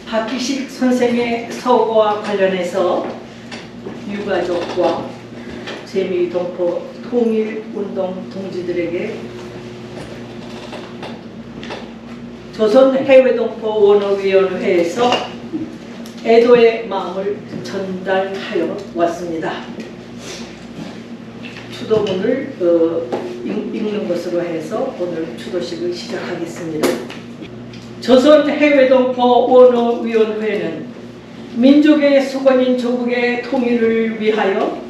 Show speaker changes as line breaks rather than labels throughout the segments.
박기식 선생의 서거와 관련해서 유가족과 재미동포 통일운동 동지들에게 조선해외동포 원어위원회에서 애도의 마음을 전달하여 왔습니다. 추도문을 읽는 것으로 해서 오늘 추도식을 시작하겠습니다. 조선해외동포 원어위원회는 민족의 수건인 조국의 통일을 위하여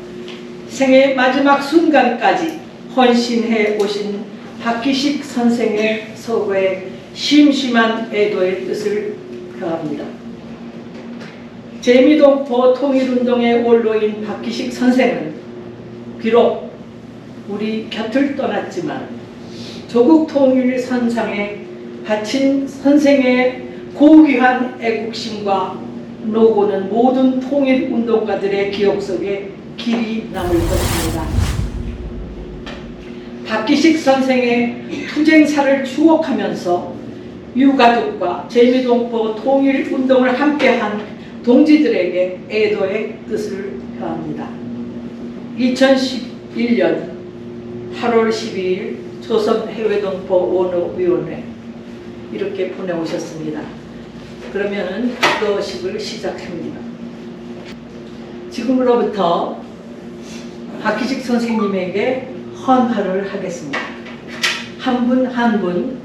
생의 마지막 순간까지 헌신해 오신 박기식 선생의 서거에 심심한 애도의 뜻을 표합니다. 재미동포 통일운동의 원로인 박기식 선생은 비록 우리 곁을 떠났지만 조국 통일 선상에 바친 선생의 고귀한 애국심과 노고는 모든 통일운동가들의 기억 속에 길이 남을 것입니다. 박기식 선생의 투쟁사를 추억하면서 유가족과 재미동포 통일운동을 함께한 동지들에게 애도의 뜻을 표합니다. 2011년 8월 12일 조선해외동포 원어위원회 이렇게 보내오셨습니다. 그러면은 추도식을 시작합니다. 지금으로부터 박기식 선생님에게 헌화를 하겠습니다. 한 분 한 분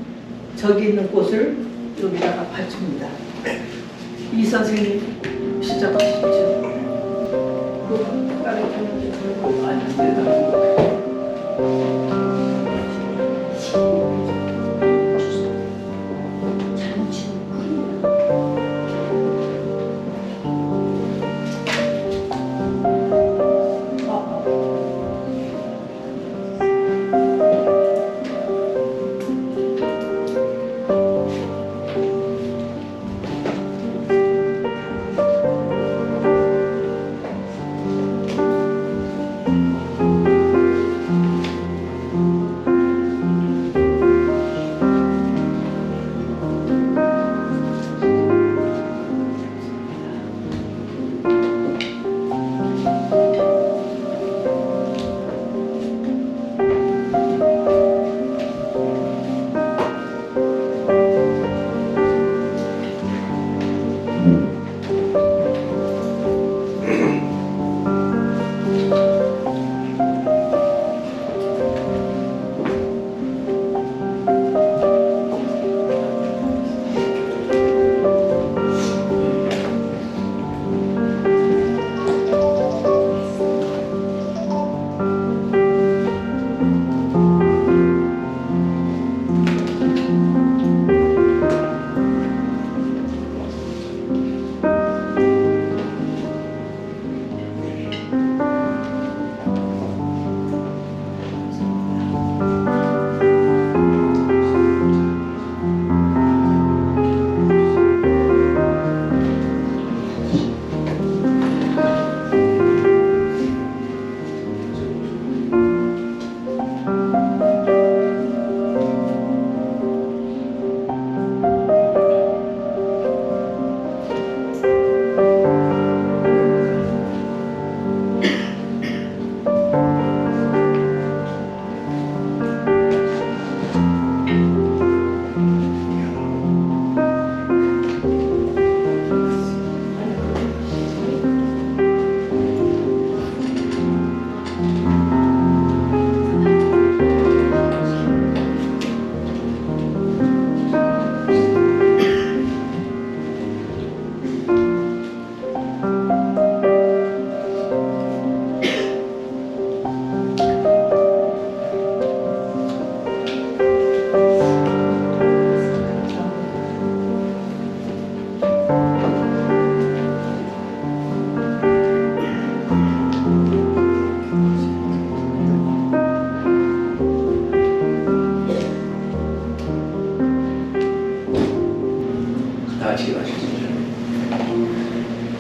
저기 있는 꽃을 여기다가 받칩니다. 이 선생님 시작하시죠.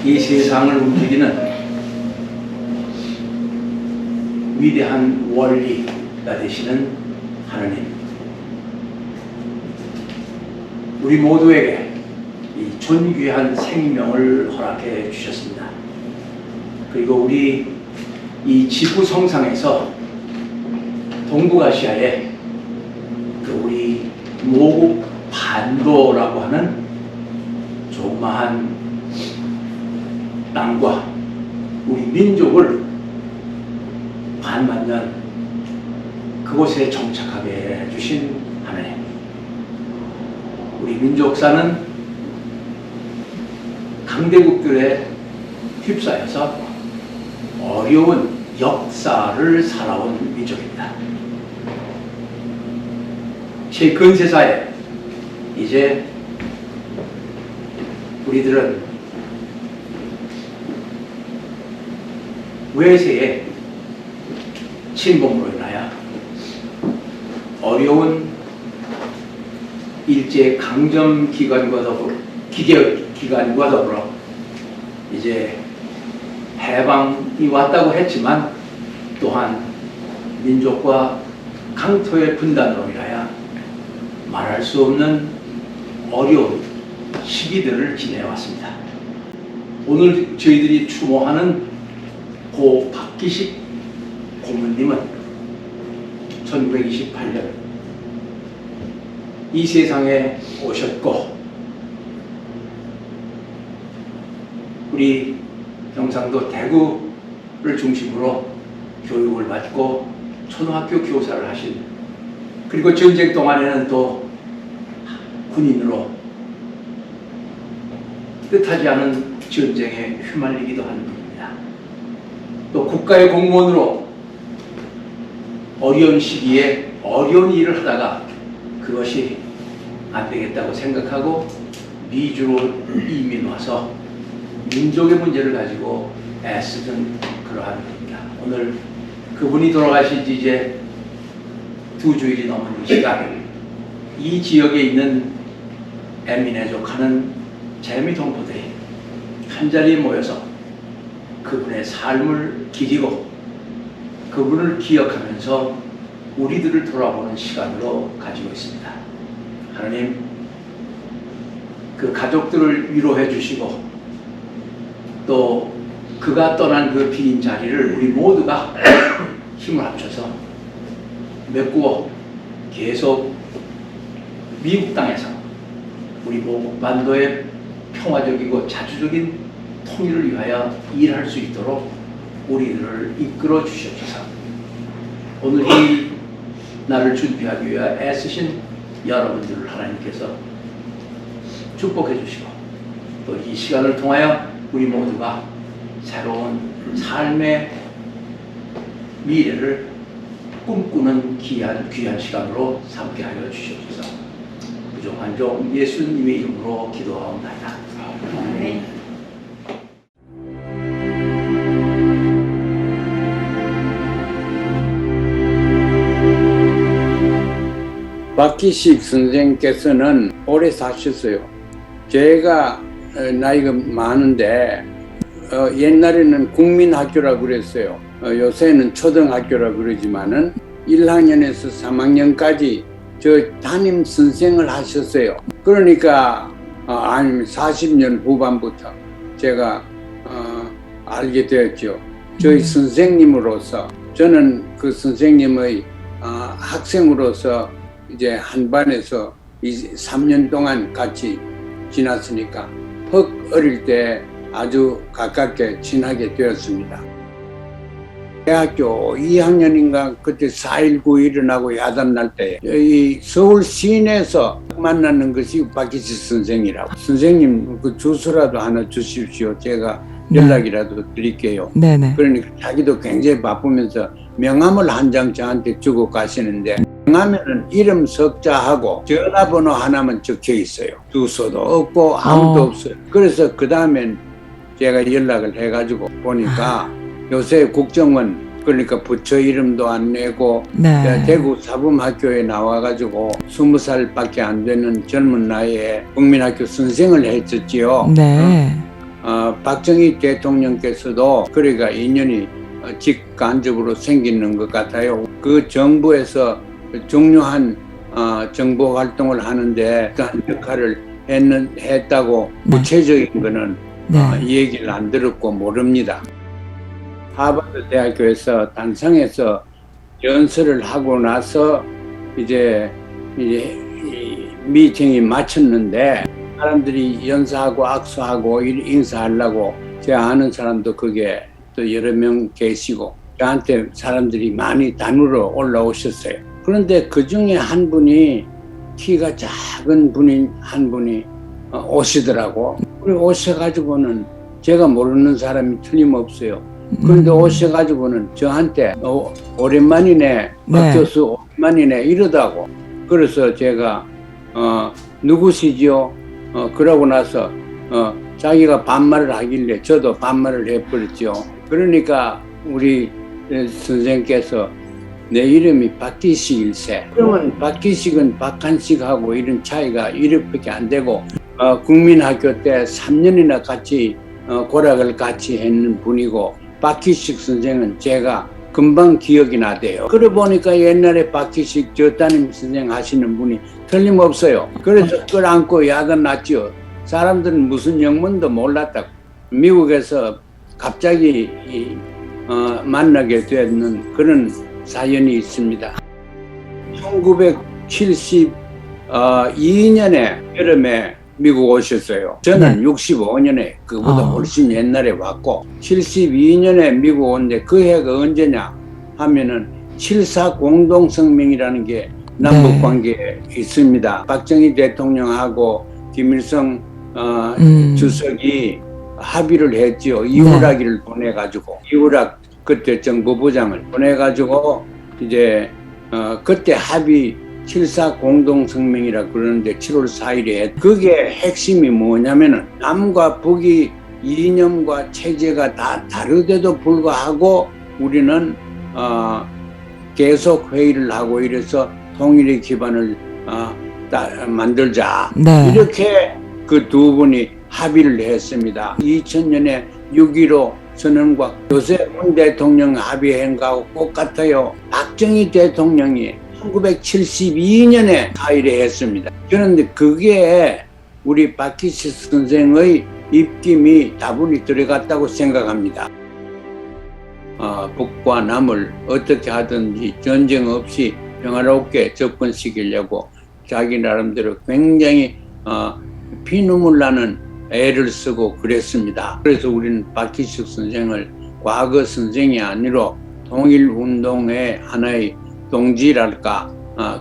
이 세상을 움직이는 위대한 원리가 되시는 하느님, 우리 모두에게 이 존귀한 생명을 허락해 주셨습니다. 그리고 우리 이 지구 성상에서 동북아시아에 그 우리 모국 반도라고 하는 조그마한 땅과 우리 민족을 반만년 그곳에 정착하게 해주신 하나님, 우리 민족사는 강대국들에 휩싸여서 어려운 역사를 살아온 민족입니다. 최근세사에 이제 우리들은 외세의 침공으로 인하여 어려운 일제 강점 기간과 더불어 기간과 더불어 이제 해방이 왔다고 했지만 또한 민족과 강토의 분단으로 인하여 말할 수 없는 어려운 시기들을 지내왔습니다. 오늘 저희들이 추모하는 고 박기식 고문님은 1928년 이 세상에 오셨고, 우리 경상도 대구를 중심으로 교육을 받고 초등학교 교사를 하신, 그리고 전쟁 동안에는 또 군인으로 뜻하지 않은 전쟁에 휘말리기도 한 분입니다. 또 국가의 공무원으로 어려운 시기에 어려운 일을 하다가 그것이 안 되겠다고 생각하고 미주로 이민 와서 민족의 문제를 가지고 애쓰던 그러한 분입니다. 오늘 그분이 돌아가신 지 이제 2주일이 넘은 이 시간, 이 지역에 있는 애민애족하는 재미 동포들이 한자리에 모여서 그분의 삶을 기리고 그분을 기억하면서 우리들을 돌아보는 시간으로 가지고 있습니다. 하나님, 그 가족들을 위로해 주시고 또 그가 떠난 그 빈 자리를 우리 모두가 힘을 합쳐서 메꾸어 계속 미국 땅에서 우리 모국 반도의 평화적이고 자주적인 통일을 위하여 일할 수 있도록 우리들을 이끌어 주시옵소서. 오늘 이 날을 준비하기 위해 애쓰신 여러분들을 하나님께서 축복해 주시고 또 이 시간을 통하여 우리 모두가 새로운 삶의 미래를 꿈꾸는 귀한 시간으로 삼게 하여 주시옵소서. 부족한 종 예수님의 이름으로 기도하옵나이다. 아멘.
박기식 선생님께서는 오래 사셨어요. 제가 나이가 많은데 옛날에는 국민학교라고 그랬어요. 요새는 초등학교라고 그러지만은 1학년에서 3학년까지 저 담임 선생을 하셨어요. 그러니까 아니면 40년 후반부터 제가 알게 되었죠. 저희 선생님으로서, 저는 그 선생님의 학생으로서 이제 한 반에서 3년 동안 같이 지났으니까 헉 어릴 때 아주 가깝게 지나게 되었습니다. 대학교 2학년인가 그때 4.19 일어나고 야단 날 때 이 서울 시내에서 만나는 것이 박기식 선생이라고. 선생님 그 주소라도 하나 주십시오. 제가 연락이라도 드릴게요.
네네.
그러니까 자기도 굉장히 바쁘면서 명함을 한 장 저한테 주고 가시는데, 명함에는 이름 석자하고 전화번호 하나만 적혀 있어요. 주소도 없고 아무도 없어요. 그래서 그 다음엔 제가 연락을 해가지고 보니까 요새 국정원, 그러니까 부처 이름도 안 내고
네.
대구 사범학교에 나와가지고 20살밖에 안 되는 젊은 나이에 국민학교 선생을 했었지요.
네.
박정희 대통령께서도 그러니까 인연이 직간접으로 생기는 것 같아요. 그 정부에서 중요한 정보 활동을 하는데 그런 역할을 했다고
네.
구체적인 거는
네.
얘기를 안 들었고 모릅니다. 하버드 대학교에서 단상에서 연설을 하고 나서 이제 이 미팅이 마쳤는데 사람들이 연사하고 악수하고 인사하려고 제 아는 사람도 그게 또 여러 명 계시고 저한테 사람들이 많이 단으로 올라오셨어요. 그런데 그 중에 한 분이 키가 작은 분이 한 분이 오시더라고. 그리고 오셔가지고는 제가 모르는 사람이 틀림없어요. 그런데 오셔가지고는 저한테 오랜만이네, 박 교수 오랜만이네 이러다고. 그래서 제가 누구시지요? 그러고 나서 자기가 반말을 하길래 저도 반말을 해버렸죠. 그러니까 우리 선생님께서 내 이름이 박기식일세. 그러면 박기식은 박한식하고 이런 차이가 이렇게 안 되고 국민학교 때 3년이나 같이 고락을 같이 했는 분이고 박기식 선생은 제가 금방 기억이 나대요. 그래 보니까 옛날에 박기식 저 따님 선생 하시는 분이 틀림없어요. 그래서 끌안고 야단 났죠. 사람들은 무슨 영문도 몰랐다고. 미국에서 갑자기 만나게 되는 그런 사연이 있습니다. 1972년에 여름에 미국 오셨어요. 저는 65년에 그보다 훨씬 옛날에 왔고 72년에 미국 온데 그 해가 언제냐 하면은 7.4 공동성명이라는 게 남북관계에 있습니다. 박정희 대통령하고 김일성 주석이 합의를 했죠. 이우락이를 보내가지고 이우락 그때 정보부장을 보내가지고 이제 그때 합의 7.4 공동성명이라 그러는데 7월 4일에 그게 핵심이 뭐냐면은 남과 북이 이념과 체제가 다 다르데도 불구하고 우리는 계속 회의를 하고 이래서 통일의 기반을 만들자.
네.
이렇게 그 두 분이 합의를 했습니다. 2000년에 6.15 선언과 조세훈 대통령 합의한 거하고 똑같아요. 박정희 대통령이 1972년에 사의를 했습니다. 그런데 그게 우리 박기식 선생의 입김이 다분히 들어갔다고 생각합니다. 북과 남을 어떻게 하든지 전쟁 없이 평화롭게 접근시키려고 자기 나름대로 굉장히 피눈물 나는 애를 쓰고 그랬습니다. 그래서 우리는 박기식 선생을 과거 선생이 아니라 통일운동의 하나의 동지랄까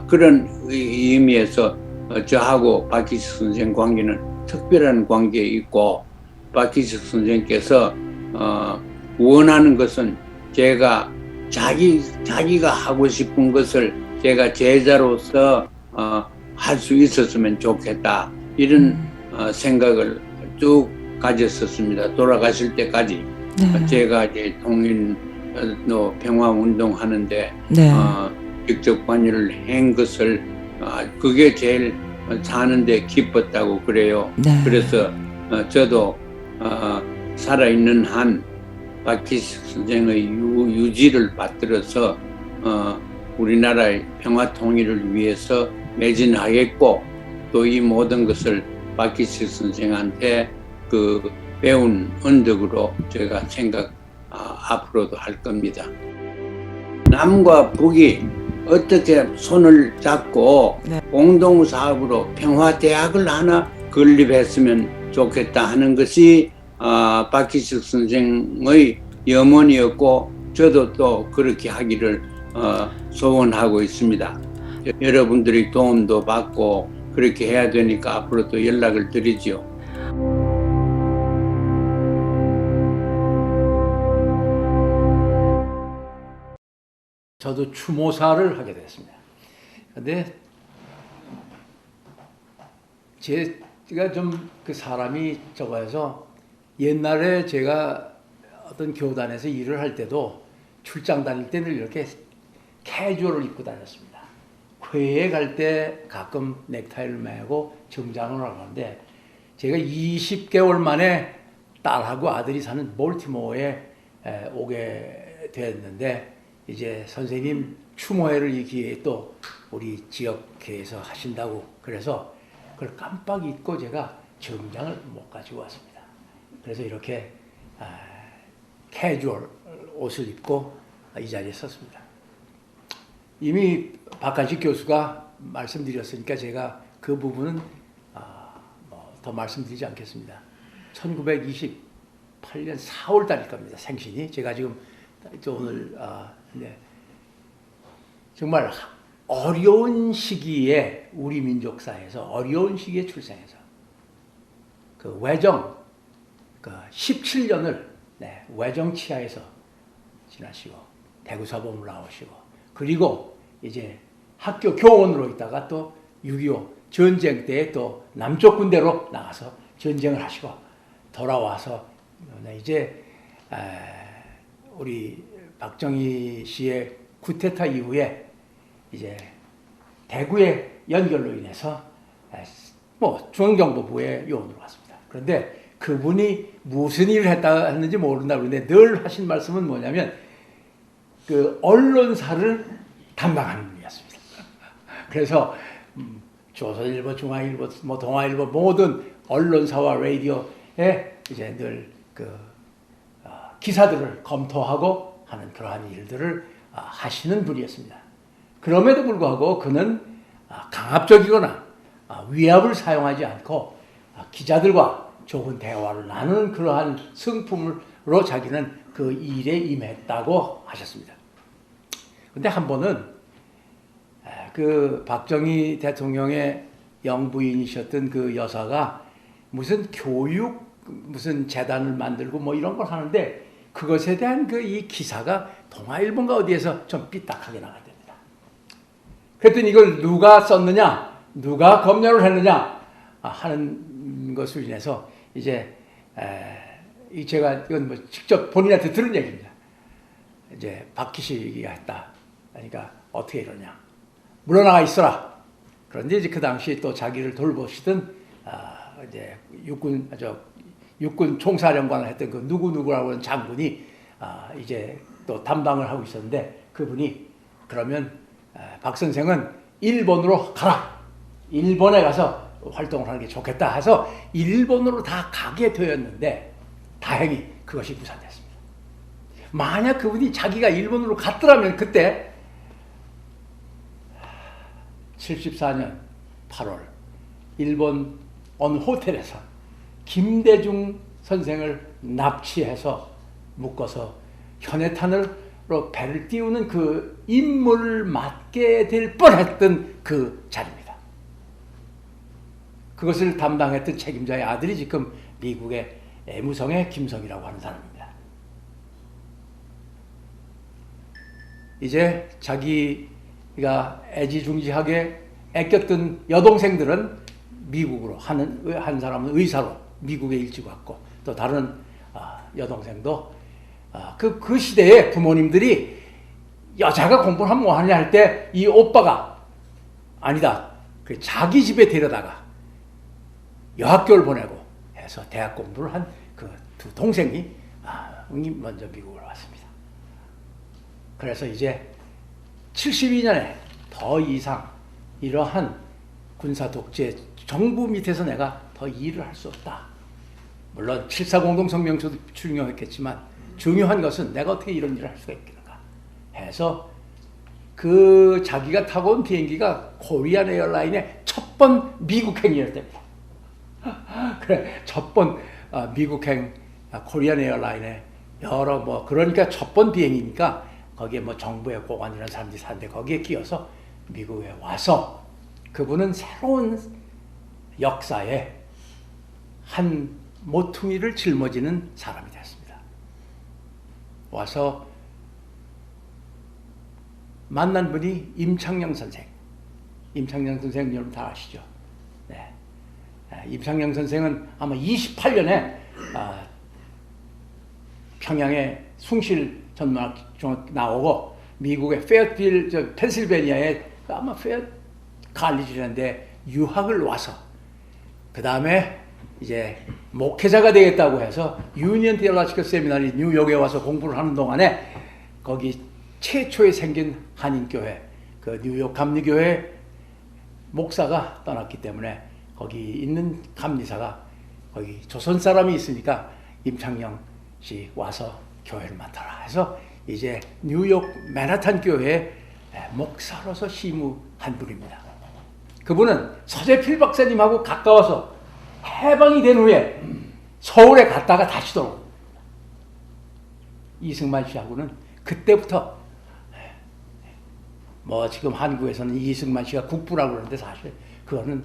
그런 의미에서 저하고 박기식 선생 관계는 특별한 관계에 있고 박기식 선생께서 원하는 것은 제가 자기가 하고 싶은 것을 제가 제자로서 할 수 있었으면 좋겠다 이런 생각을 쭉 가졌었습니다. 돌아가실 때까지.
네.
제가 이제 통일 평화 운동 하는데
네.
직접 관여를 한 것을 그게 제일 사는데 기뻤다고 그래요.
네.
그래서 저도 살아있는 한 박기식 선생의 유지를 받들어서 우리나라의 평화 통일을 위해서 매진하겠고 또 이 모든 것을 박기식 선생한테 그 배운 언덕으로 제가 앞으로도 할 겁니다. 남과 북이 어떻게 손을 잡고 공동사업으로 평화대학을 하나 건립했으면 좋겠다 하는 것이 박기식 선생의 염원이었고 저도 또 그렇게 하기를 소원하고 있습니다. 여러분들이 도움도 받고 그렇게 해야 되니까 앞으로 또 연락을 드리죠.
저도 추모사를 하게 됐습니다. 근데 제가 좀 그 사람이 적어서 옛날에 제가 어떤 교단에서 일을 할 때도 출장 다닐 때는 이렇게 캐주얼을 입고 다녔습니다. 회에 갈 때 가끔 넥타이를 매고 정장을 하는데 제가 20개월 만에 딸하고 아들이 사는 볼티모어에 오게 됐는데 이제 선생님 추모회를 이 기회에 또 우리 지역회에서 하신다고 그래서 그걸 깜빡 잊고 제가 정장을 못 가지고 왔습니다. 그래서 이렇게 캐주얼 옷을 입고 이 자리에 섰습니다. 이미 박한식 교수가 말씀드렸으니까 제가 그 부분은 더 말씀드리지 않겠습니다. 1928년 4월 달일 겁니다. 생신이. 제가 지금 오늘 네. 정말 어려운 시기에 우리 민족사에서 어려운 시기에 출생해서 그 외정 17년을 외정 치하에서 지나시고 대구 사범을 나오시고 그리고 이제 학교 교원으로 있다가 또 6.25 전쟁 때에 또 남쪽 군대로 나가서 전쟁을 하시고 돌아와서 이제 우리 박정희 씨의 쿠데타 이후에 이제 대구의 연결로 인해서 중앙정보부의 요원으로 갔습니다. 그런데 그분이 무슨 일을 했는지 모른다 그러는데 늘 하신 말씀은 뭐냐면 그 언론사를 담당하는 분이었습니다. 그래서 조선일보, 중앙일보, 동아일보 모든 언론사와 라디오에 이제 늘 기사들을 검토하고 하는 그러한 일들을 하시는 분이었습니다. 그럼에도 불구하고 그는 강압적이거나 위압을 사용하지 않고 기자들과 좋은 대화를 나누는 그러한 성품으로 자기는 그 일에 임했다고 하셨습니다. 근데 한 번은 그 박정희 대통령의 영부인이셨던 그 여사가 무슨 무슨 재단을 만들고 뭐 이런 걸 하는데 그것에 대한 이 기사가 동아일보인가 어디에서 좀 삐딱하게 나갔답니다. 그랬더니 이걸 누가 썼느냐, 누가 검열을 했느냐 하는 것을 인해서 이제 제가 이건 뭐 직접 본인한테 들은 얘기입니다. 이제 박희식이가 했다. 그러니까 어떻게 이러냐, 물러나가 있어라. 그런데 이제 그 당시 또 자기를 돌보시던 이제 육군 총사령관을 했던 그 누구라고 하는 장군이 이제 또 담당을 하고 있었는데 그분이 그러면 박 선생은 일본으로 가라. 일본에 가서 활동을 하는 게 좋겠다 해서 일본으로 다 가게 되었는데 다행히 그것이 무산됐습니다. 만약 그분이 자기가 일본으로 갔더라면 그때 74년 8월 일본 어느 호텔에서 김대중 선생을 납치해서 묶어서 현해탄으로 배를 띄우는 그 임무를 맡게 될 뻔했던 그 자리입니다. 그것을 담당했던 책임자의 아들이 지금 미국의 애무성의 김성이라고 하는 사람입니다. 이제 자기가 애지중지하게 아꼈던 여동생들은 미국으로 한 사람은 의사로 미국에 일찍 왔고 또 다른 여동생도 그 시대에 부모님들이 여자가 공부를 하면 뭐하냐 할 때 이 오빠가 아니다. 자기 집에 데려다가 여학교를 보내고 해서 대학 공부를 한 그 두 동생이 먼저 미국으로 왔습니다. 그래서 이제 72년에 더 이상 이러한 군사 독재 정부 밑에서 내가 더 일을 할 수 없다. 물론 7.4 성명서도 중요했겠지만 중요한 것은 내가 어떻게 이런 일을 할 수가 있겠는가 해서 그 자기가 타고 온 비행기가 코리안 에어라인의 첫 번 미국행이었답니다. 그래, 첫 번 미국행 코리안 에어라인의 여러 그러니까 첫 번 비행이니까 거기에 정부의 고관 이런 사람들이 사는데 거기에 끼어서 미국에 와서 그분은 새로운 역사에 한 모퉁이를 짊어지는 사람이 됐습니다. 와서 만난 분이 임창영 선생. 임창영 선생 여러분 다 아시죠? 네. 임창영 선생은 아마 28년에 평양의 숭실전문학중학교 나오고 미국의 페어필드 펜실베니아에 아마 페어 칼리지라는데 유학을 와서 그 다음에 이제 목회자가 되겠다고 해서 유니언 테올로지컬 세미나리 뉴욕에 와서 공부를 하는 동안에 거기 최초에 생긴 한인교회 그 뉴욕 감리교회 목사가 떠났기 때문에 거기 있는 감리사가 거기 조선 사람이 있으니까 임창영 씨 와서 교회를 맡아라 해서 이제 뉴욕 맨하탄 교회에 목사로서 심우한 분입니다. 그분은 서재필 박사님하고 가까워서 해방이 된 후에 서울에 갔다가 다시 돌아옵니다. 이승만 씨하고는 그때부터 뭐 지금 한국에서는 이승만 씨가 국부라고 그러는데 사실 그거는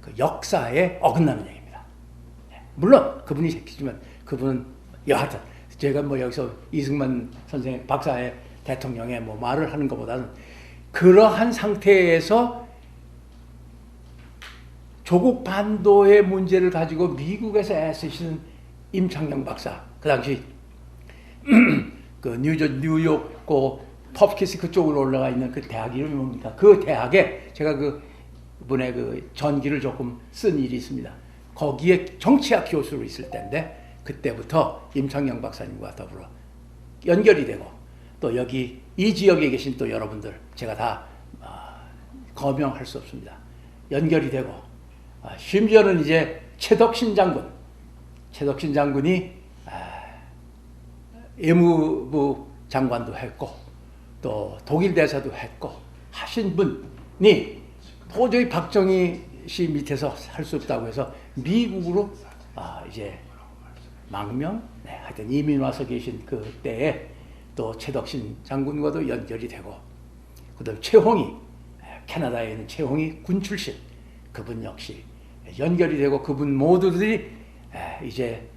그 역사에 어긋나는 얘기입니다. 물론 그분이 새끼지만 그분은 여하튼 제가 뭐 여기서 이승만 선생 박사의 대통령의 뭐 말을 하는 것보다는 그러한 상태에서 조국 반도의 문제를 가지고 미국에서 애쓰시는 임창영 박사, 그 당시 그 뉴욕 퍼프키스 그쪽으로 올라가 있는 그 대학 이름이 뭡니까? 그 대학에 제가 그 분의 그 전기를 조금 쓴 일이 있습니다. 거기에 정치학 교수로 있을 때인데 그때부터 임창영 박사님과 더불어 연결이 되고 또 여기 이 지역에 계신 또 여러분들 제가 다 거명할 수 없습니다. 연결이 되고 심지어는 이제 최덕신 장군이 외무부 장관도 했고 또 독일 대사도 했고 하신 분이 도저히 박정희 씨 밑에서 할 수 없다고 해서 미국으로 이제 망명, 하여튼 이민 와서 계신 그때에 또 최덕신 장군과도 연결이 되고 그다음 최홍희, 캐나다에 있는 최홍희 군 출신 그분 역시 연결이 되고 그분 모두들이 이제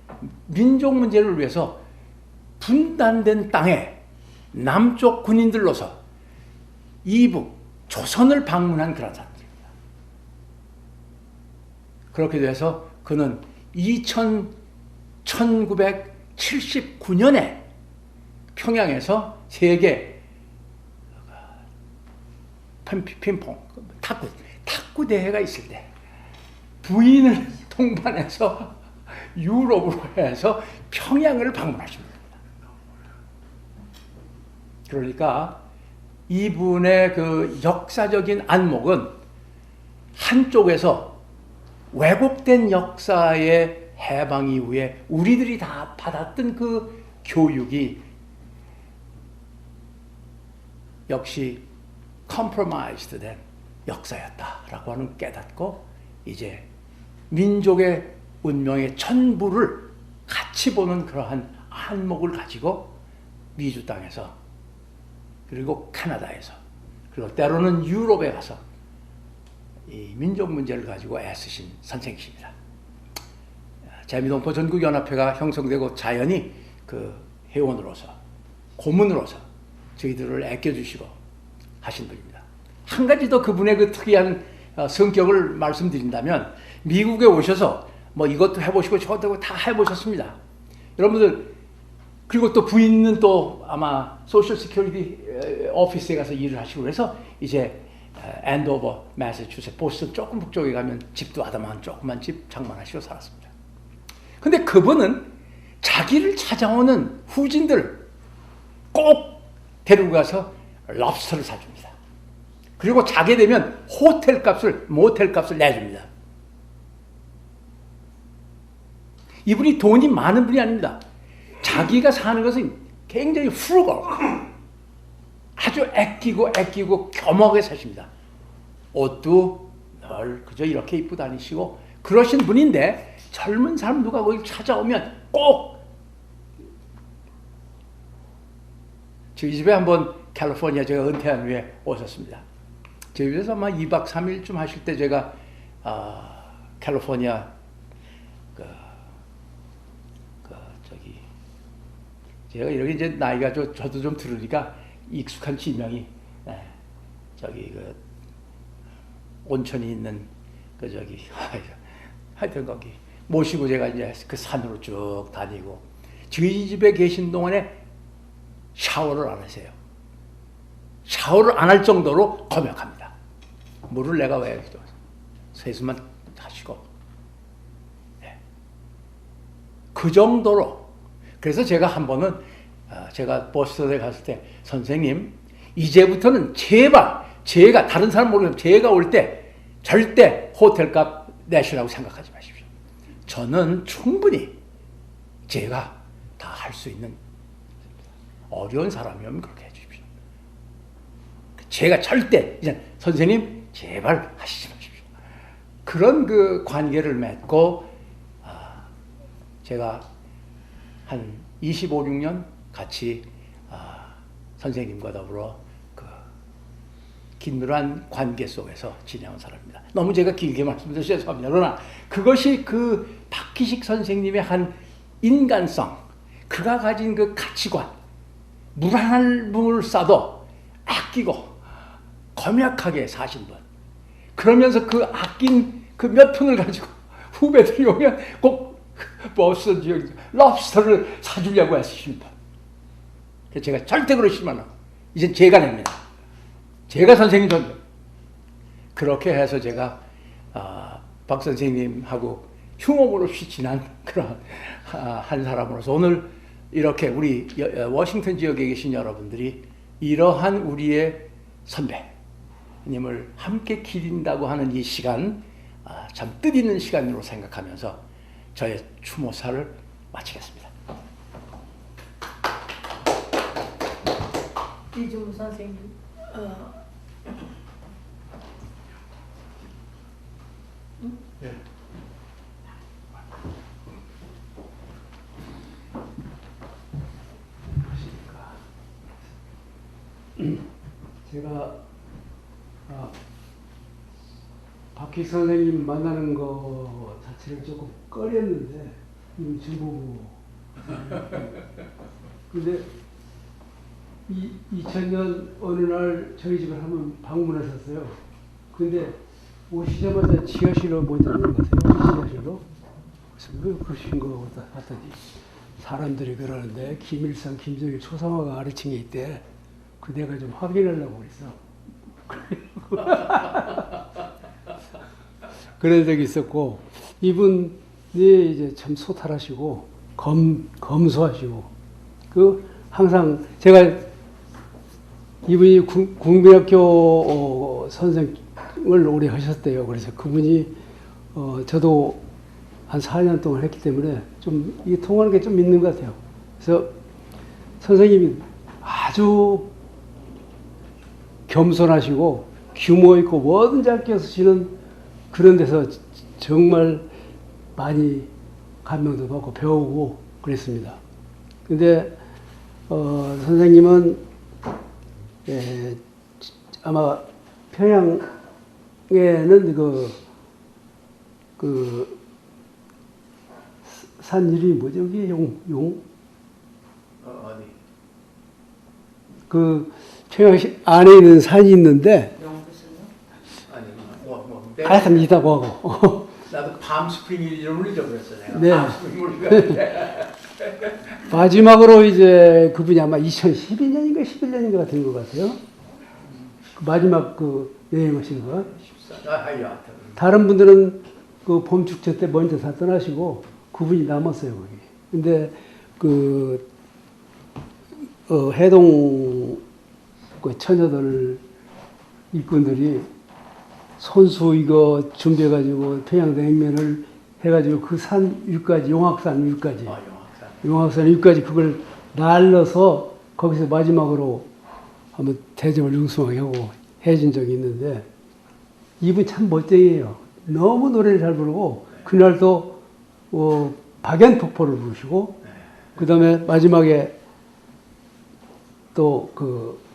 민족 문제를 위해서 분단된 땅에 남쪽 군인들로서 이북, 조선을 방문한 그런 사람들입니다. 그렇게 돼서 그는 1979년에 평양에서 세계 핑퐁 탁구 대회가 있을 때 부인을 동반해서 유럽으로 해서 평양을 방문하십니다. 그러니까 이분의 그 역사적인 안목은 한쪽에서 왜곡된 역사의 해방 이후에 우리들이 다 받았던 그 교육이 역시 컴프로마이즈드 된 역사였다라고 하는 깨닫고 이제 민족의 운명의 전부를 같이 보는 그러한 안목을 가지고 미주 땅에서 그리고 캐나다에서 그리고 때로는 유럽에 가서 이 민족 문제를 가지고 애쓰신 선생이십니다. 재미동포 전국연합회가 형성되고 자연히 그 회원으로서 고문으로서 저희들을 아껴주시고 하신 분입니다. 한 가지 더 그분의 그 특이한 성격을 말씀드린다면 미국에 오셔서 뭐 이것도 해보시고 저것도 다 해보셨습니다. 여러분들 그리고 또 부인은 또 아마 소셜 시큐리티 오피스에 가서 일을 하시고 그래서 이제 앤도버, 매사추세츠, 보스턴 조금 북쪽에 가면 집도 아담한 조그만 집 장만하시고 살았습니다. 근데 그분은 자기를 찾아오는 후진들 꼭 데리고 가서 럽스터를 사줍니다. 그리고 자게 되면 호텔 값을, 모텔 값을 내줍니다. 이분이 돈이 많은 분이 아닙니다. 자기가 사는 것은 굉장히 frugal, 아주 아끼고 겸하게 사십니다. 옷도 늘 그저 이렇게 입고 다니시고 그러신 분인데 젊은 사람 누가 거기 찾아오면 꼭 저희 집에 한번 캘리포니아 제가 은퇴한 후에 오셨습니다. 저희 집에서 아마 2박 3일쯤 하실 때 제가 캘리포니아 제가 이렇게 이제 나이가 저도 좀 들으니까 익숙한 지명이 저기 그 온천이 있는 그 저기 하여튼 거기 모시고 제가 이제 그 산으로 쭉 다니고 저희 집에 계신 동안에 샤워를 안 하세요. 샤워를 안 할 정도로 검역합니다. 물을 내가 왜 세수만 하시고 그 정도로. 그래서 제가 한 번은 제가 보스턴에 갔을 때 선생님 이제부터는 제발 제가 다른 사람 모르겠지만 제가 올 때 절대 호텔값 내시라고 생각하지 마십시오. 저는 충분히 제가 다 할 수 있는, 어려운 사람이면 그렇게 해주십시오. 제가 절대 이제 선생님 제발 하시지 마십시오. 그런 그 관계를 맺고 제가 한 25, 6년 같이 선생님과 더불어 그 긴밀한 관계 속에서 지내온 사람입니다. 너무 제가 길게 말씀드려서 죄송합니다. 그러나 그것이 그 박희식 선생님의 한 인간성, 그가 가진 그 가치관, 물 한 물 싸도 아끼고 검약하게 사신 분. 그러면서 그 아낀 그 몇 푼을 가지고 후배들이 오면 꼭 버스지 럽스터를 사주려고 하십니다. 제가 절대 그러시면 이젠 제가 냅니다. 제가 선생님 돈. 그렇게 해서 제가 박 선생님하고 흉오물 없이 지난 그런 한 사람으로서 오늘 이렇게 우리 워싱턴 지역에 계신 여러분들이 이러한 우리의 선배님을 함께 기린다고 하는 이 시간, 참 뜻있는 시간으로 생각하면서 저의 추모사를 마치겠습니다.
이주 선생님,
예.
제가 박희식 선생님 만나는 거 자체를 조금 꺼렸는데 저보고 근데 2000년 어느 날 저희 집을 한번 방문하셨어요. 근데 오시자마자 지하실로 먼저 들어가세요. 지하실로. 그래서 왜 그러신 거 같더니 사람들이 그러는데 김일성, 김정일, 초상화가 가르친 게 있대. 그 내가 좀 확인하려고 그랬어. 그런 적이 있었고, 이분이 이제 참 소탈하시고, 검소하시고, 항상 이분이 국민학교 선생을 오래 하셨대요. 그래서 그분이, 저도 한 4년 동안 했기 때문에 좀, 이게 통하는 게 좀 있는 것 같아요. 그래서 선생님이 아주 겸손하시고 규모 있고 뭐든지 아껴 쓰시는 그런 데서 정말 많이 감명도 받고 배우고 그랬습니다. 근데 선생님은 아마 평양에는 그 산 이름이 뭐죠? 여기 용?
어디?
그 평양시 안에 있는 산이 있는데
아니
하여튼 이다고 하고
나도 밤스프링 이름을 잊어버렸어 내가.
네.
밤스프링을
마지막으로 이제 그분이 아마 2012년인가 11년인가 된 것 같아요. 그 마지막 그 여행하신 거. 다른 분들은 그 봄 축제 때 먼저 다 떠나시고 그분이 남았어요 거기. 근데 그 해동 그 처녀들 일꾼들이 손수 이거 준비해가지고 평양냉면을 해가지고 그 산 위까지 용악산 위까지 용악산 위까지 그걸 날려서 거기서 마지막으로 한번 대접을 융숭하게 하고 해준 적이 있는데 이분 참 멋쟁이에요. 너무 노래를 잘 부르고 그날도 박연폭포를 부르시고 그 다음에 마지막에 또 그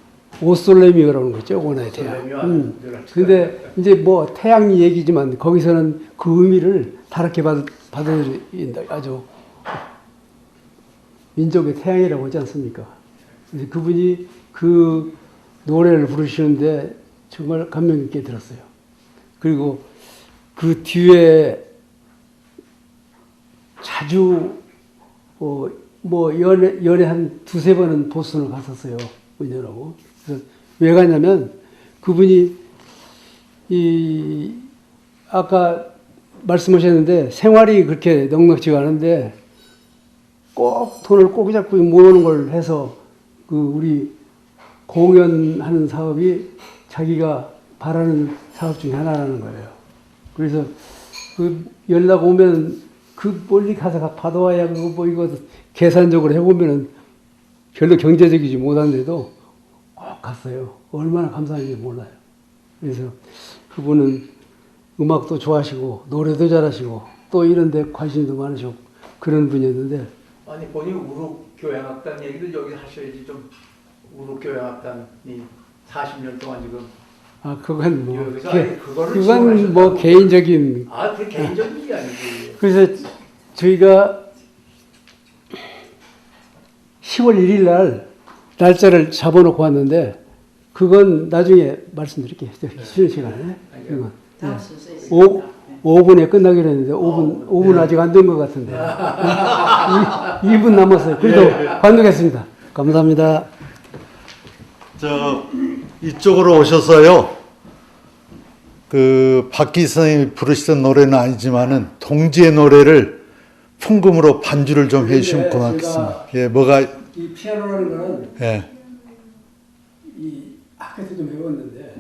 오솔레미라는 거 있죠. 오나의 태양. 근데 이제 뭐 태양 얘기지만 거기서는 그 의미를 다르게 받아들인다. 아주 민족의 태양이라고 하지 않습니까? 그래서 그분이 그 노래를 부르시는데 정말 감명 있게 들었어요. 그리고 그 뒤에 자주 뭐 연애 한 두세 번은 보스턴을 갔었어요. 은연하고. 그래서 왜 가냐면 그분이 아까 말씀하셨는데 생활이 그렇게 넉넉지가 않은데 꼭 돈을 꼭 잡고 모으는 걸 해서 그 우리 공연하는 사업이 자기가 바라는 사업 중에 하나라는 거예요. 그래서 그 연락 오면 그 멀리 가서 받아와야 그거 뭐 이거 계산적으로 해보면은 별로 경제적이지 못한데도 꼭 갔어요. 얼마나 감사한지 몰라요. 그래서 그분은 음악도 좋아하시고 노래도 잘하시고 또 이런 데 관심도 많으시고 그런 분이었는데
아니 본인 우루교향악단 얘기를 여기 하셔야지. 좀 우루교향악단이 40년 동안 지금
아 그건 뭐
여기서 아니, 그거를
그건
지원하셨다고.
뭐 개인적인
그 개인적인 게 아니지.
그래서 저희가 10월 1일 날 날짜를 잡아놓고 왔는데 그건 나중에 말씀드릴게요. 쉬는 시간에. 이건.
다음 순서에 있습니다.
5분에 끝나기로 했는데 5분 아직 안 된 것 같은데 2분 남았어요. 그래도 관두겠습니다. 감사합니다.
이쪽으로 오셔서요. 그 박기 선생님이 부르시던 노래는 아니지만은 동지의 노래를 풍금으로 반주를 좀 해주시면 고맙겠습니다. 예, 뭐가
이 피아노라는 거는
예.
이 학교에서 좀 배웠는데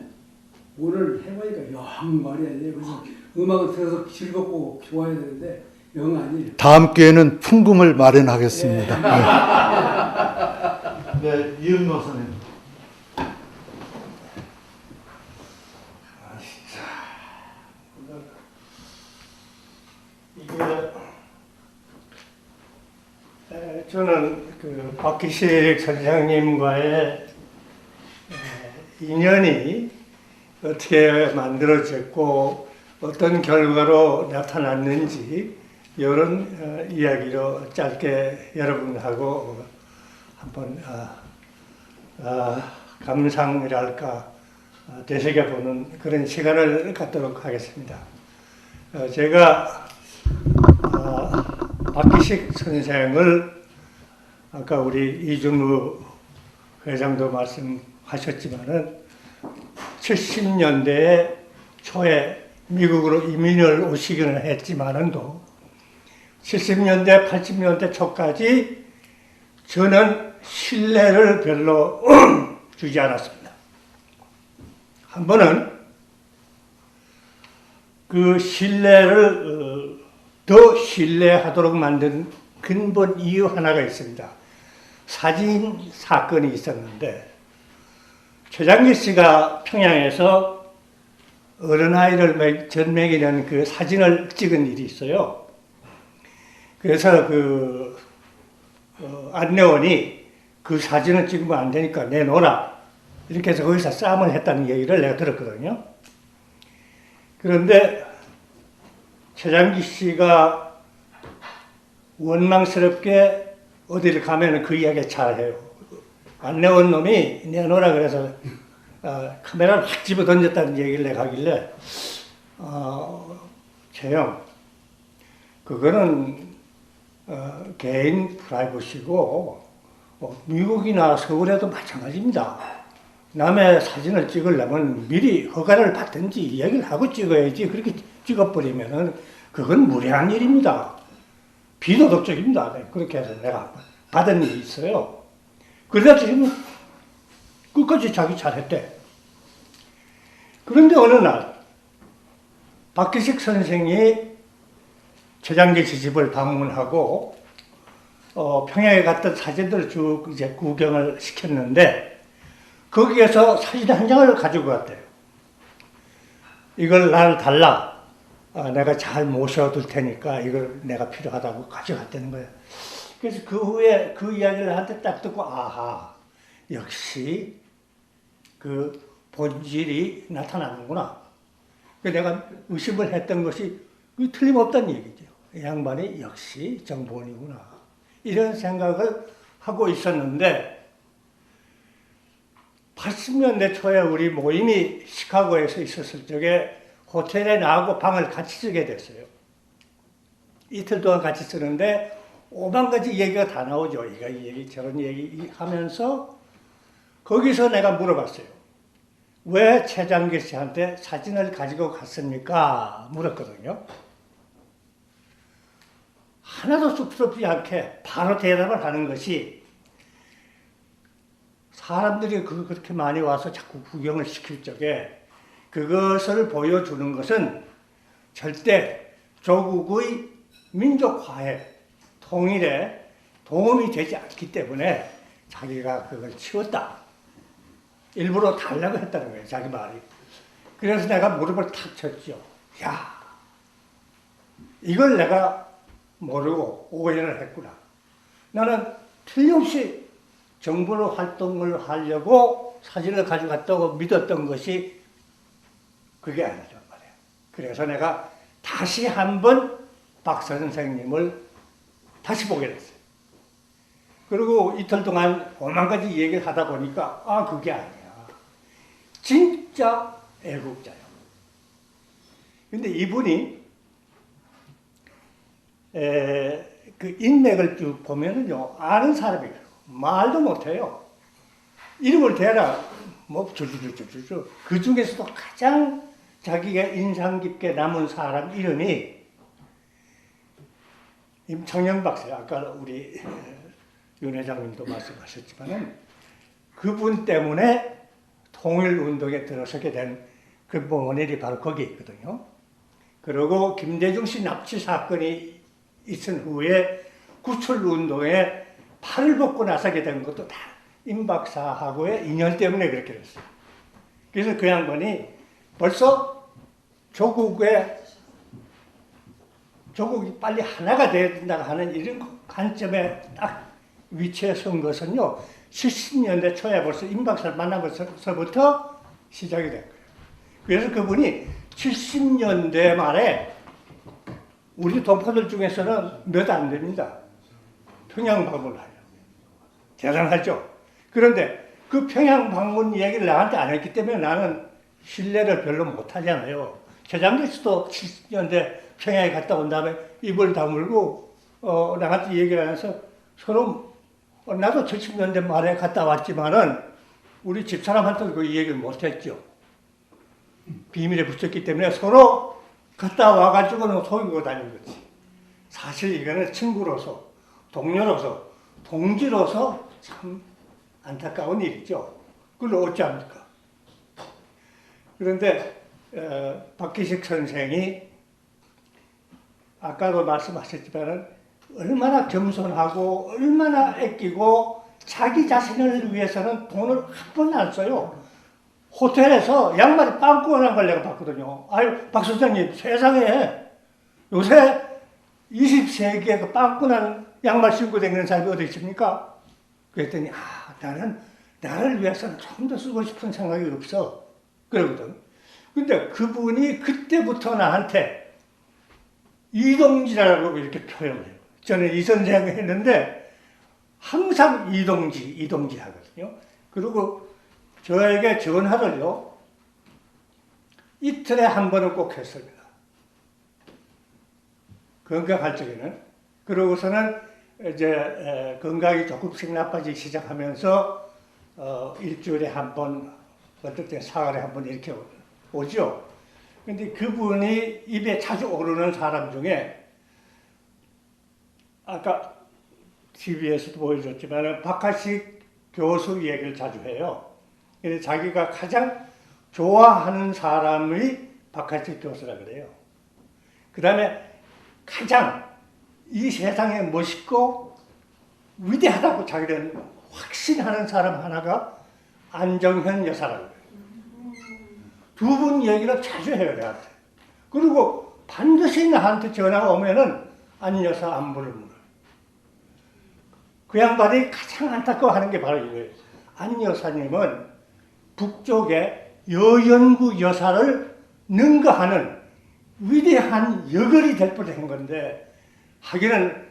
오늘 해보니까 영 말이 안 돼요. 그래서 음악을 들어서 즐겁고 좋아야 되는데 영 아니에요.
다음 기회는 풍금을 마련하겠습니다. 예. 네, 이은노 선생님.
저는 그 박기식 선생님과의 인연이 어떻게 만들어졌고 어떤 결과로 나타났는지 이런 이야기로 짧게 여러분하고 한번 감상이랄까 되새겨보는 그런 시간을 갖도록 하겠습니다. 제가 박기식 선생을 아까 우리 이준우 회장도 말씀하셨지만은 70년대 초에 미국으로 이민을 오시기는 했지만은도 70년대, 80년대 초까지 저는 신뢰를 별로 주지 않았습니다. 한 번은 그 신뢰를 더 신뢰하도록 만든 근본 이유 하나가 있습니다. 사진 사건이 있었는데 최장기 씨가 평양에서 어린아이를 전매기는 그 사진을 찍은 일이 있어요. 그래서 그 안내원이 그 사진을 찍으면 안 되니까 내놓으라 이렇게 해서 거기서 싸움을 했다는 얘기를 내가 들었거든요. 그런데 최장기 씨가 원망스럽게 어디를 가면 그 이야기 잘해요. 안내원 놈이 내놓으라 그래서 카메라를 확 집어 던졌다는 얘기를 내가 하길래 최영 그거는 개인 프라이버시고 미국이나 서울에도 마찬가지입니다. 남의 사진을 찍으려면 미리 허가를 받든지 이야기를 하고 찍어야지 그렇게 찍어버리면은 그건 무례한 일입니다. 비도덕적입니다. 그렇게 해서 내가 받은 일이 있어요. 그러다 지금 끝까지 자기 잘했대. 그런데 어느 날 박기식 선생이 최장기 씨 집을 방문하고 평양에 갔던 사진들을 쭉 이제 구경을 시켰는데 거기에서 사진 한 장을 가지고 갔대요. 이걸 나를 달라. 내가 잘 모셔둘 테니까 이걸 내가 필요하다고 가져갔다는 거예요. 그래서 그 후에 그 이야기를 한테 딱 듣고 아하 역시 그 본질이 나타나는구나. 내가 의심을 했던 것이 틀림없다는 얘기죠. 이 양반이 역시 정보원이구나. 이런 생각을 하고 있었는데 80년대 초에 우리 모임이 시카고에서 있었을 적에 호텔에 나하고 방을 같이 쓰게 됐어요. 이틀 동안 같이 쓰는데 오만 가지 얘기가 다 나오죠. 이 얘기 저런 얘기 하면서 거기서 내가 물어봤어요. 왜 최장기 씨한테 사진을 가지고 갔습니까? 물었거든요. 하나도 쑥스럽지 않게 바로 대답을 하는 것이 사람들이 그렇게 많이 와서 자꾸 구경을 시킬 적에 그것을 보여주는 것은 절대 조국의 민족화에 통일에 도움이 되지 않기 때문에 자기가 그걸 치웠다. 일부러 달라고 했다는 거예요, 자기 말이. 그래서 내가 무릎을 탁 쳤죠. 야, 이걸 내가 모르고 오해를 했구나. 나는 틀림없이 정부로 활동을 하려고 사진을 가져갔다고 믿었던 것이 그게 아니란 말이에요. 그래서 내가 다시 한번 박 선생님을 다시 보게 됐어요. 그리고 이틀 동안 오만 가지 얘기를 하다 보니까 아, 그게 아니야. 진짜 애국자요. 근데 이분이 그 인맥을 쭉 보면은요, 아는 사람이에요. 말도 못해요. 이름을 대라, 뭐, 주주주주주. 그 중에서도 가장 자기가 인상 깊게 남은 사람 이름이 임청영 박사예요. 아까 우리 윤 회장님도 말씀하셨지만은 그분 때문에 통일운동에 들어서게 된 그 원인이 바로 거기에 있거든요. 그리고 김대중 씨 납치 사건이 있은 후에 구출운동에 팔을 벗고 나서게 된 것도 다 임 박사하고의 인연 때문에 그렇게 됐어요. 그래서 그 양반이 벌써 조국이 빨리 하나가 돼야 된다고 하는 이런 관점에 딱 위치에 선 것은요, 70년대 초에 벌써 임 박사를 만나면서부터 시작이 된 거예요. 그래서 그분이 70년대 말에 우리 동포들 중에서는 몇 안 됩니다. 평양 방문을 하요. 대단하죠? 그런데 그 평양 방문 얘기를 나한테 안 했기 때문에 나는 신뢰를 별로 못 하잖아요. 최장길 씨도 70년대 평양에 갔다 온 다음에 입을 다물고 나한테 얘기를 하면서 서로 나도 70년대 말에 갔다 왔지만은 우리 집사람한테도 그 얘기를 못 했죠. 비밀에 붙였기 때문에 서로 갔다 와가지고는 속이고 다닌 거지. 사실 이거는 친구로서, 동료로서, 동지로서 참 안타까운 일이죠. 그걸 어찌합니까? 그런데 박기식 선생이 아까도 말씀하셨지만 얼마나 겸손하고 얼마나 아끼고 자기 자신을 위해서는 돈을 한 번도 안 써요. 호텔에서 양말이 빵꾸난 걸 내가 봤거든요. 아유, 박 선생님, 세상에 요새 20세기에 그 빵꾸난 양말 신고 다니는 사람이 어디 있습니까? 그랬더니 나는 나를 위해서는 좀 더 쓰고 싶은 생각이 없어. 그러거든. 근데 그분이 그때부터 나한테 이동지라고 이렇게 표현을 해요. 저는 이 선생을 했는데 항상 이동지 하거든요. 그리고 저에게 전화를요, 이틀에 한 번은 꼭 했습니다. 건강할 적에는. 그러고서는 이제 건강이 조금씩 나빠지기 시작하면서 일주일에 한 번, 어떨 때 사흘에 한 번 이렇게 오죠. 근데 그분이 입에 자주 오르는 사람 중에 아까 TV에서도 보여줬지만 박하식 교수 얘기를 자주 해요. 그래서 자기가 가장 좋아하는 사람이 박하식 교수라 그래요. 그 다음에 가장 이 세상에 멋있고 위대하다고 자기는 확신하는 사람 하나가 안정현 여사라고 그래요. 두 분 얘기를 자주 해요, 나한테. 그리고 반드시 나한테 전화가 오면은 안 여사 안부를 물어요. 그 양반이 가장 안타까워하는 게 바로 이거예요. 안 여사님은 북쪽의 여연구 여사를 능가하는 위대한 여걸이 될 뻔한 건데, 하기는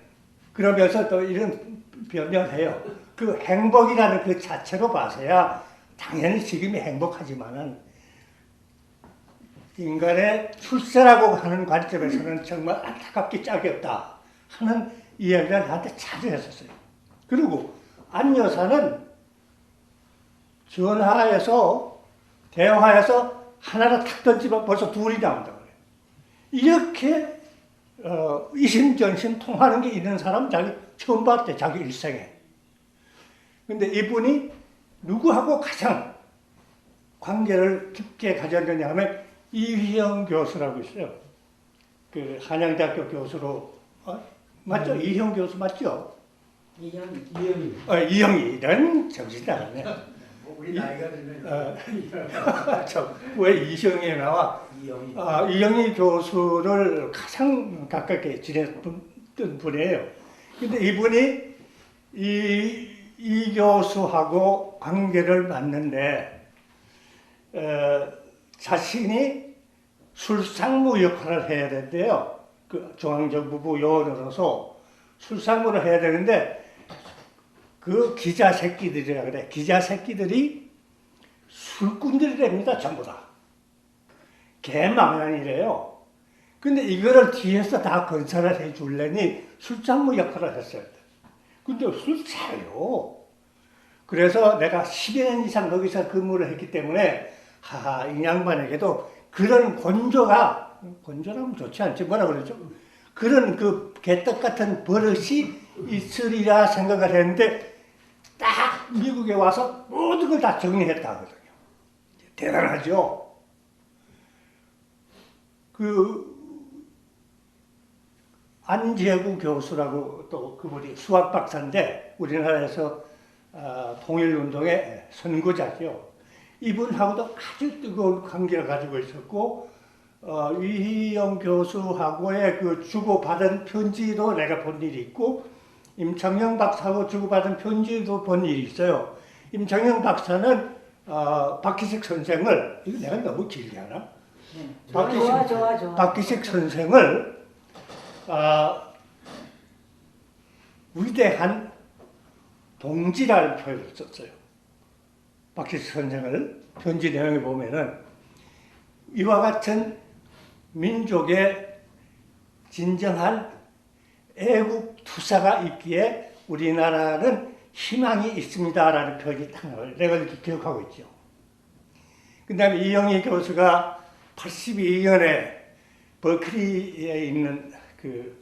그러면서 또 이런 변명해요. 그 행복이라는 그 자체로 봐서야 당연히 지금이 행복하지만은 인간의 출세라고 하는 관점에서는 정말 안타깝게 짝이 없다 하는 이야기를 나한테 자주 했었어요. 그리고 안 여사는 전화해서 대화해서 하나를 탁 던지면 벌써 둘이 나온다고 그래요. 이렇게 이심전심 통하는 게 있는 사람 자기 처음 봤대, 자기 일생에. 근데 이분이 누구하고 가장 관계를 깊게 가졌느냐 하면 이휘영 교수라고 있어요. 그 한양대학교 교수로 맞죠? 이형 교수 맞죠?
이형이.
이형이 이런 정신 나갔네.
우리 나이가 되면
왜 이형이 나와?
이형이.
이형이 교수를 가장 가깝게 지냈던 분이에요. 근데 이분이 이 교수하고 관계를 맺는데 자신이 술상무 역할을 해야 된대요. 그 중앙정부부 요원으로서 술상무를 해야 되는데 그 기자 새끼들이라 그래. 기자 새끼들이 술꾼들이랍니다. 전부 다. 개망난이래요. 근데 이거를 뒤에서 다 건설을 해줄래니 술상무 역할을 했어요. 근데 술 차요. 그래서 내가 10년 이상 거기서 근무를 했기 때문에 이 양반에게도 그런 건조라면 좋지 않지 뭐라 그러죠? 그런 그 개떡 같은 버릇이 있으리라 생각을 했는데 딱 미국에 와서 모든 걸 다 정리했다 하거든요. 대단하죠? 그 안재구 교수라고 또 그분이 수학 박사인데 우리나라에서 통일운동의 선구자죠. 이분하고도 아주 뜨거운 관계를 가지고 있었고 이희영 교수하고의 그 주고받은 편지도 내가 본 일이 있고 임창영 박사하고 주고받은 편지도 본 일이 있어요. 임창영 박사는 박기식 선생을 이거 내가 너무 길게 하나?
좋아.
박기식 선생을 위대한 동지라는 표현을 썼어요. 박기식 선생을 편지 내용에 보면은 이와 같은 민족의 진정한 애국 투사가 있기에 우리나라는 희망이 있습니다라는 표현이 딱 나와요. 내가 이렇게 기억하고 있죠. 그 다음에 이영희 교수가 82년에 버클리에 있는 그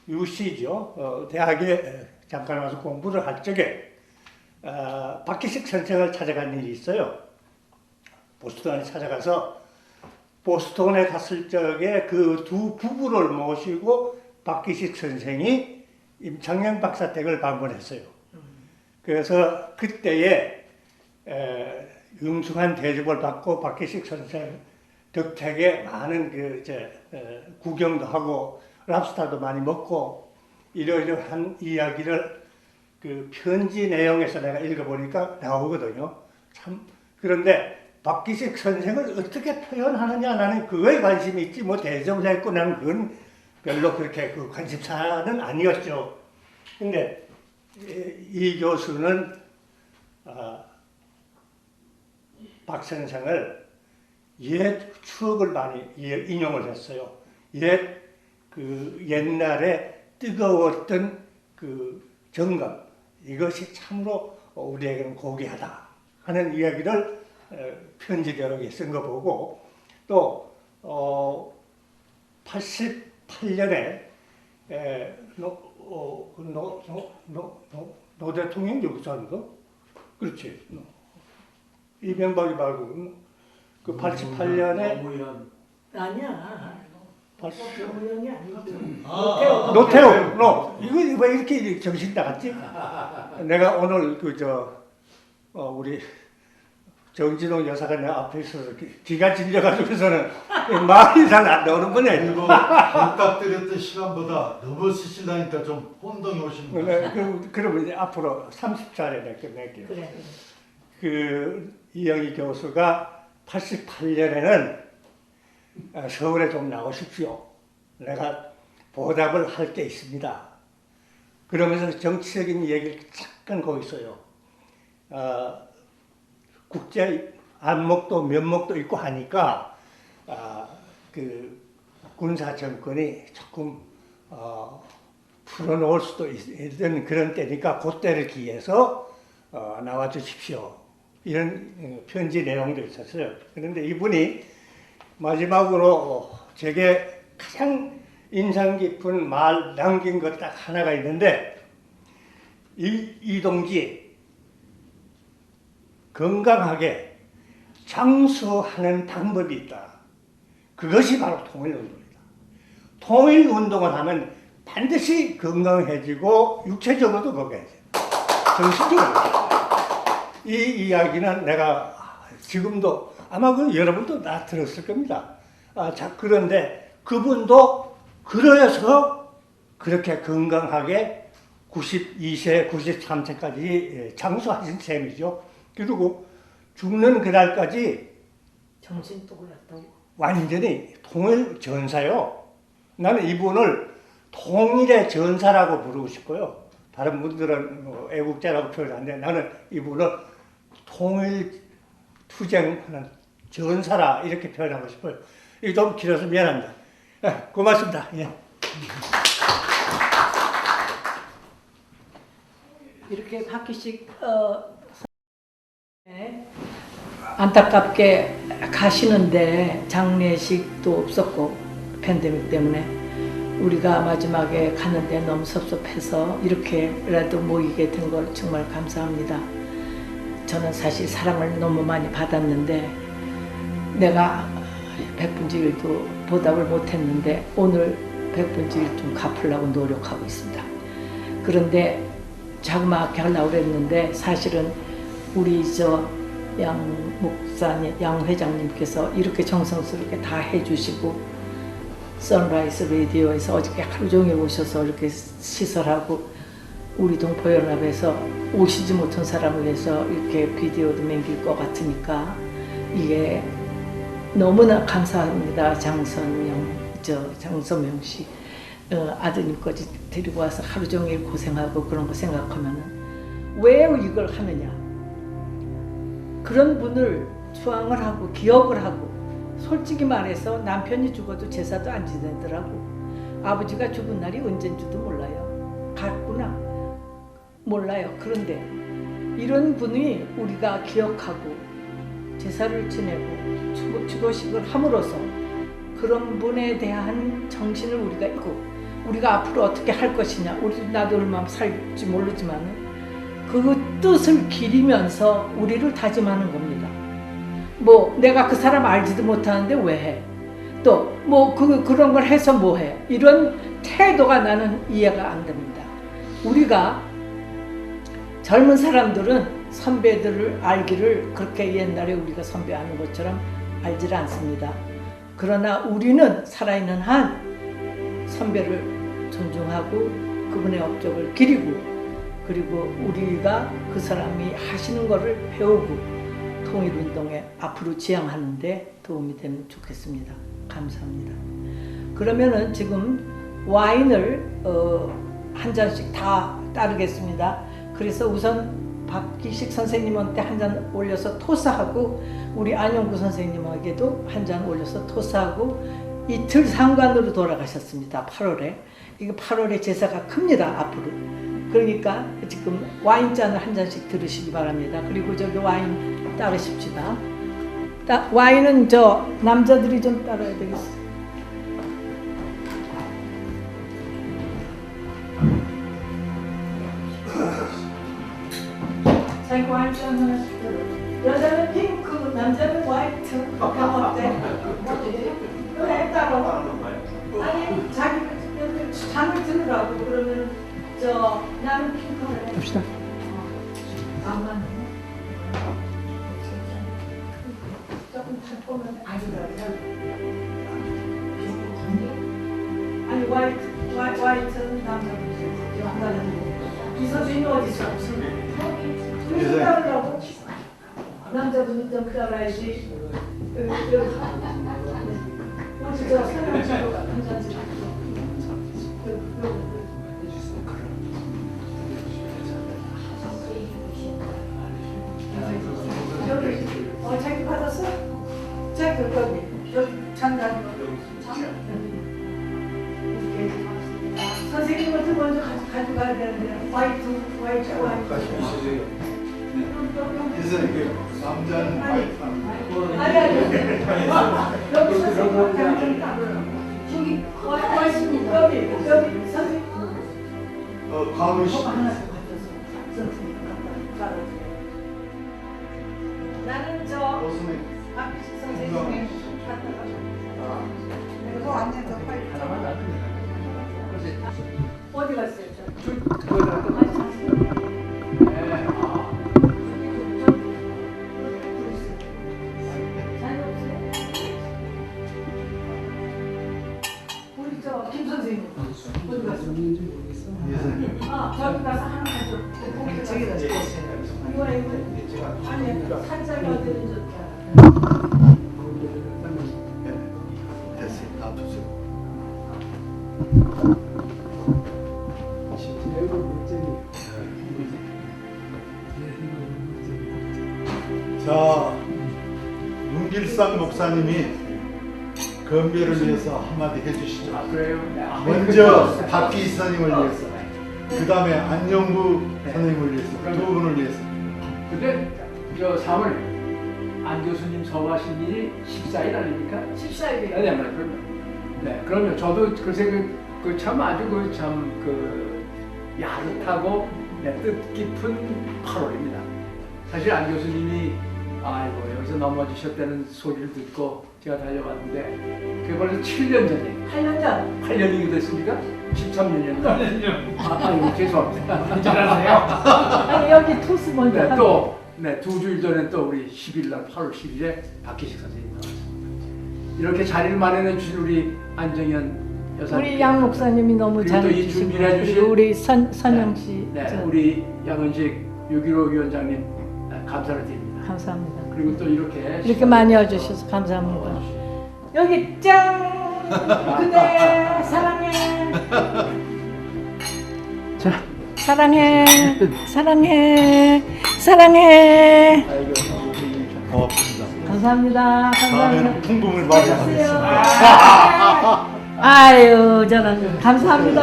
UC죠. 대학에 잠깐 와서 공부를 할 적에 박기식 선생을 찾아간 일이 있어요. 보스턴에 찾아가서 보스턴에 갔을 적에 그 두 부부를 모시고 박기식 선생이 임창영 박사 댁을 방문했어요. 그래서 그때에 융숭한 대접을 받고 박기식 선생 덕택에 많은 구경도 하고 랍스타도 많이 먹고 이러이러한 이야기를 그 편지 내용에서 내가 읽어보니까 나오거든요. 참 그런데 박기식 선생을 어떻게 표현하느냐 나는 그거에 관심이 있지 뭐 대접을 했고 나는 그건 별로 그렇게 그 관심사는 아니었죠. 근데 이 교수는 박 선생을 옛 추억을 많이 인용을 했어요. 옛날에 뜨거웠던 그 정감 이것이 참으로 우리에게는 고귀하다 하는 이야기를 편지 대록에 쓴 거 보고 또 88년에 노 대통령 여기서 한 거? 그렇지. 이명박이 말고 그 88년에
아니야. 노무현이 아니지.
노태우. 이거 왜 이렇게 정신 나갔지? 내가 오늘 우리 정진홍 여사가 내 앞에 있어서 기가 질려가지고서는 말이 잘 안 나오는 거네.
이거 부탁드렸던 시간보다 넘어쓰시다니까 좀 혼동이 오시는 거예요.
그러면 이제 앞으로 30차례 낼게요.
그래.
그 이영희 교수가 88년에는 서울에 좀 나오십시오. 내가 보답을 할 게 있습니다. 그러면서 정치적인 얘기를 잠깐 거기 있어요. 국제 안목도 면목도 있고 하니까 그 군사 정권이 조금 풀어놓을 수도 있는 그런 때니까 그때를 기해서 나와 주십시오. 이런 편지 내용도 있었어요. 그런데 이분이 마지막으로 제게 가장 인상 깊은 말 남긴 것 딱 하나가 있는데 이 동지 건강하게 장수하는 방법이 있다. 그것이 바로 통일운동이다. 통일 운동을 하면 반드시 건강해지고 육체적으로도 건강해져요. 정신적으로. 이 이야기는 내가 지금도 아마 여러분도 다 들었을 겁니다. 그런데 그분도 그러해서 그렇게 건강하게 92세, 93세까지 장수하신 셈이죠. 그리고 죽는 그날까지
정신도 그렇다고.
완전히 통일 전사요. 나는 이분을 통일의 전사라고 부르고 싶고요. 다른 분들은 뭐 애국자라고 표현하는데 나는 이분을 통일 투쟁하는 전사라 이렇게 표현하고 싶어요. 이게 좀 길어서 미안합니다. 고맙습니다. 예.
이렇게 박희식 안타깝게 가시는데 장례식도 없었고 팬데믹 때문에 우리가 마지막에 가는데 너무 섭섭해서 이렇게라도 모이게 된 걸 정말 감사합니다. 저는 사실 사랑을 너무 많이 받았는데 내가 백분지일도 보답을 못했는데 오늘 백분지일 좀 갚으려고 노력하고 있습니다. 그런데 자그마하게 하려고 그랬는데 사실은 우리 양 목사님, 양 회장님께서 이렇게 정성스럽게 다 해주시고 선라이즈 라디오에서 어저께 하루 종일 오셔서 이렇게 시설하고 우리 동포연합에서 오시지 못한 사람을 위해서 이렇게 비디오도 남길 것 같으니까 이게 너무나 감사합니다. 장선명 씨 아드님까지 데리고 와서 하루 종일 고생하고 그런 거 생각하면은 왜 이걸 하느냐. 그런 분을 추앙을 하고 기억을 하고 솔직히 말해서 남편이 죽어도 제사도 안 지내더라고. 아버지가 죽은 날이 언젠지도 몰라요. 갔구나. 몰라요. 그런데 이런 분이 우리가 기억하고 제사를 지내고 주거식을 함으로써 그런 분에 대한 정신을 우리가 있고 우리가 앞으로 어떻게 할 것이냐. 나도 얼마나 살지 모르지만 그 뜻을 기리면서 우리를 다짐하는 겁니다. 뭐 내가 그 사람 알지도 못하는데 왜 해? 또 뭐 그런 걸 해서 뭐 해? 이런 태도가 나는 이해가 안 됩니다. 우리가 젊은 사람들은 선배들을 알기를 그렇게 옛날에 우리가 선배 아는 것처럼 알지를 않습니다. 그러나 우리는 살아있는 한 선배를 존중하고 그분의 업적을 기리고 그리고 우리가 그 사람이 하시는 것을 배우고 통일운동에 앞으로 지향하는데 도움이 되면 좋겠습니다. 감사합니다. 그러면은 지금 와인을 한 잔씩 다 따르겠습니다. 그래서 우선 박기식 선생님한테 한 잔 올려서 토스하고 우리 안영구 선생님에게도 한 잔 올려서 토스하고 이틀 상관으로 돌아가셨습니다. 8월에. 이게 8월에 제사가 큽니다. 앞으로. 그러니까 지금 와인잔을 한 잔씩 들으시기 바랍니다. 그리고 저기 와인 따르십시다. 와인은 남자들이 좀 따라야 되겠어요. 자기 와인잔 하나씩 들어. 여자는 핑크, 남자는 화이트. 어때? 그래, 따라. 아니, 자기 잔을 들으라고. 그러면 나는 핑크를 해.
합시다.
나만 조금 달콤한 아니 화이트는 남자분이죠. 이 선생님 어디 있어? 그래서 따르라고 남자분이 좀 따라야지. 어디 저 사람들로 한 잔씩. 자기 받았어? 자기 여기 장난. 선생님한테 먼저 가져가야 되는데 화이트.
남자는
아니. 여기 선생님 저기 여기 선생님.
가을 씨.
하나 가져서 선생님 갖다 따라. 나는 박기식 선생님 갖다가 내가 완전 더 빨리 있는 거. 어디 갔어?
없는지 모르겠어.
아, 저기 가서 하나 가져. 거기 저기 가서 이거 아니 살살 만드는 좋다.
됐어요. 놔두세요.
진짜 멋쟁이에요.
자, 문길상 목사님이 건배를 위해서 한마디 해주시죠.
그래요?
먼저 박기 선생님을 위해서, 그 다음에 안영구 선생님을 위해서, 두 분을 위해서.
근데 저 3월 안 교수님 서하신 일이 14일 아닙니까?
14일에.
네, 그러면 네, 그러면 저도 글쎄 참 아주 야릇하고 뜻깊은 8월입니다. 사실 안 교수님이 아이고 여기서 넘어지셨다는 소리를 듣고 제가 달려왔는데 그게 벌써 7년 전이에요.
8년 전.
8년이 됐습니까? 13년 전. 8년. 아이고 죄송합니다. 잘하세요.
아니 여기 토스 먼저.
네, 또 네, 2주일 전에 또 우리 10일 날 8월 10일에 박기식 선생님 나왔습니다. 이렇게 자리를 마련해 주신 우리 안정현 여사님,
우리 양 목사님이 너무
그리고 또이
잘해주시고
준비를 해주신
그리고 우리 선영 씨.
네,
저,
우리 양은식 6.15 위원장님 감사를 드립니다.
감사합니다.
그리고 또
이렇게 많이 와주셔서 감사합니다. 여기 짱! 그대 사랑해.
자,
사랑해. 사랑해. 사랑해.
고맙습니다.
감사합니다.
다음에는
감사합니다.
풍금을 맞이하겠습니다.
아유, 저는 감사합니다.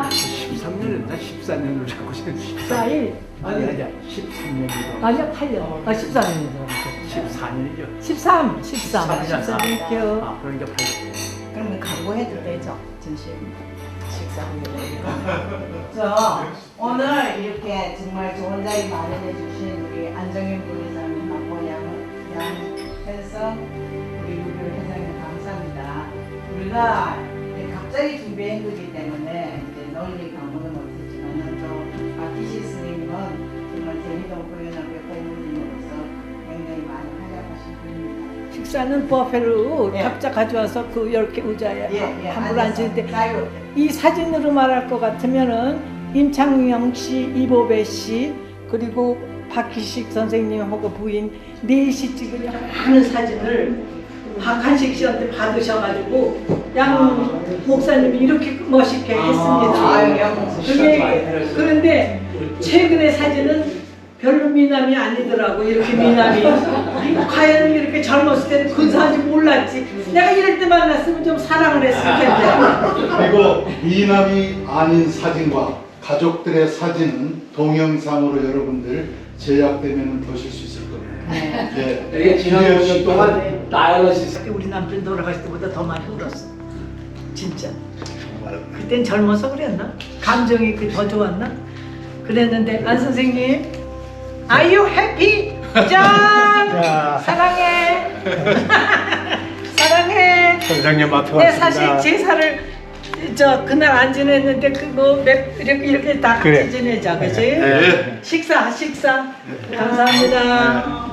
13년이었나 14년으로 자꾸
14일.
아니야 13년이요.
아니요, 8년. 14년이죠.
14년이죠.
13.
13년.
13.
아, 그러니까 8년.
그러면 광고해도 되죠, 전시 식사하고. 저 오늘 이렇게 정말 좋은 자리 마련해 주신 우리 안정현 부회장님, 박보 양혜성 우리 유교 회장님 감사합니다. 우리가 이제 갑자기 준비한 거기 때문에 이제 널리 광고는 못했지만은 또 박기식 스님은 정말 재미동 부연합의 고모님으로서 굉장히 많이 활약하신 분입니다.
식사는 버페로
예.
각자 가져와서 그 10개 의자에 함부로 앉을
자유.
때 이 사진으로 말할 것 같으면은 임창영 씨, 이보배 씨 그리고 박희식 선생님하고 부인 넷이 찍은 많은 사진을 박한식 씨한테 받으셔가지고 양 목사님이 이렇게 멋있게 했습니다.
아유, 양 목사님.
그게 그런데 최근의 사진은 별로 미남이 아니더라고. 이렇게 미남이 과연 이렇게 젊었을 때는 근사한지 몰랐지. 내가 이럴 때 만났으면 좀 사랑을 했을 텐데.
그리고 미남이 아닌 사진과 가족들의 사진은 동영상으로 여러분들 제작되면 보실 수 있을 겁니다. 네.
이게 지난 5년 동안 다이얼리시스
우리 남편 돌아가실 때보다 더 많이 울었어. 진짜. 그땐 젊어서 그랬나? 감정이 더 좋았나? 그랬는데 안 선생님, Are you happy? 짠! 사랑해. 사랑해.
선생님 앞에
네, 사실 제사를 그날 안 지냈는데 그거 이렇게 다 같이
그래.
지내자, 그지?
네.
식사. 감사합니다.